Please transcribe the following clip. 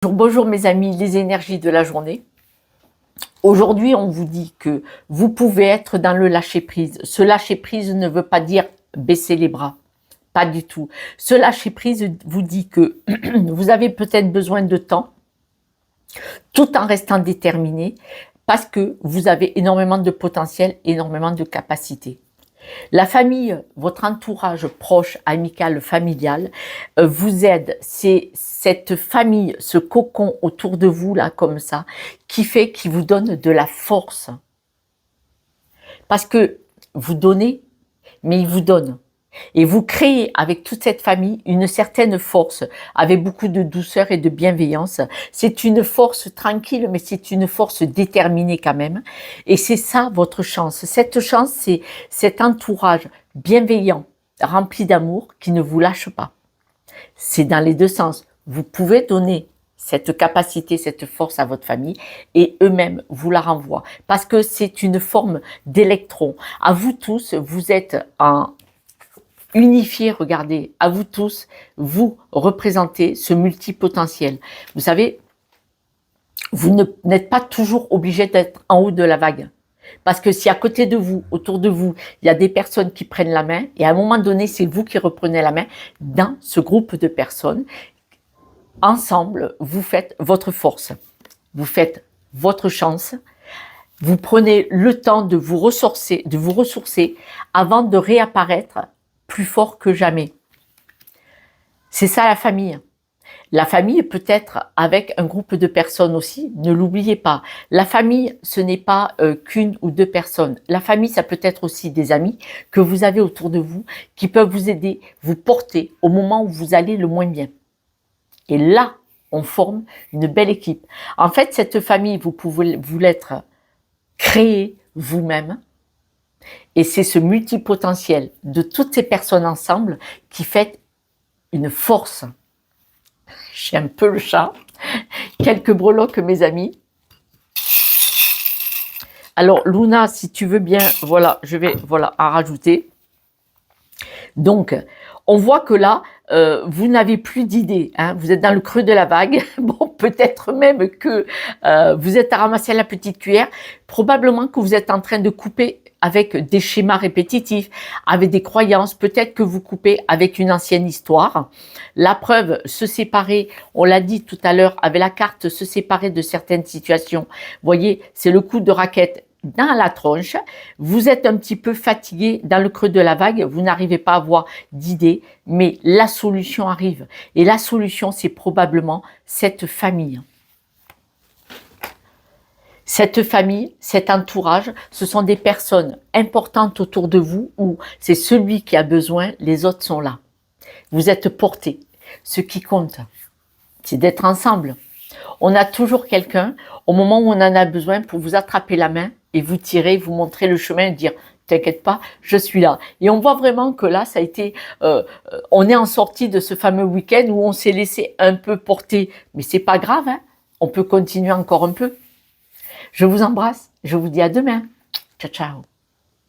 Bonjour mes amis, les énergies de la journée. Aujourd'hui, on vous dit que vous pouvez être dans le lâcher-prise. Ce lâcher-prise ne veut pas dire baisser les bras. Pas du tout. Ce lâcher-prise vous dit que vous avez peut-être besoin de temps, tout en restant déterminé, parce que vous avez énormément de potentiel, énormément de capacité. La famille, votre entourage proche, amical, familial, vous aide. C'est cette famille, ce cocon autour de vous, là, comme ça, qui vous donne de la force. Parce que vous donnez, mais il vous donne. Et vous créez avec toute cette famille une certaine force, avec beaucoup de douceur et de bienveillance. C'est une force tranquille, mais c'est une force déterminée quand même. Et c'est ça votre chance. Cette chance, c'est cet entourage bienveillant, rempli d'amour, qui ne vous lâche pas. C'est dans les deux sens. Vous pouvez donner cette capacité, cette force à votre famille et eux-mêmes vous la renvoient. Parce que c'est une forme d'électron. À vous tous, vous êtes en unifié, regardez, à vous tous, vous représentez ce multipotentiel. Vous savez, vous n'êtes pas toujours obligé d'être en haut de la vague. Parce que si à côté de vous, autour de vous, il y a des personnes qui prennent la main, et à un moment donné, c'est vous qui reprenez la main, dans ce groupe de personnes, ensemble, vous faites votre force. Vous faites votre chance. Vous prenez le temps de vous ressourcer avant de réapparaître plus fort que jamais. C'est ça la famille. La famille peut être avec un groupe de personnes aussi, ne l'oubliez pas. La famille, ce n'est pas qu'une ou deux personnes. La famille, ça peut être aussi des amis que vous avez autour de vous, qui peuvent vous aider, vous porter au moment où vous allez le moins bien. Et là, on forme une belle équipe. En fait, cette famille, vous pouvez vous l'être créée vous-même. Et c'est ce multipotentiel de toutes ces personnes ensemble qui fait une force. J'ai un peu le chat. Quelques breloques, mes amis. Alors, Luna, si tu veux bien, voilà, je vais en rajouter. Donc, on voit que là, vous n'avez plus d'idées. Hein, vous êtes dans le creux de la vague. Bon, peut-être même que vous êtes à ramasser la petite cuillère. Probablement que vous êtes en train de couper avec des schémas répétitifs, avec des croyances. Peut-être que vous coupez avec une ancienne histoire. La preuve, se séparer, on l'a dit tout à l'heure, avec la carte, se séparer de certaines situations. Vous voyez, c'est le coup de raquette dans la tronche, vous êtes un petit peu fatigué dans le creux de la vague, vous n'arrivez pas à avoir d'idées, mais la solution arrive. Et la solution, c'est probablement cette famille. Cette famille, cet entourage, ce sont des personnes importantes autour de vous où c'est celui qui a besoin, les autres sont là. Vous êtes portés. Ce qui compte, c'est d'être ensemble. On a toujours quelqu'un, au moment où on en a besoin, pour vous attraper la main et vous tirer, vous montrer le chemin et dire « T'inquiète pas, je suis là ». Et on voit vraiment que là, ça a été, on est en sortie de ce fameux week-end où on s'est laissé un peu porter. Mais c'est pas grave, hein, on peut continuer encore un peu. Je vous embrasse, je vous dis à demain. Ciao, ciao.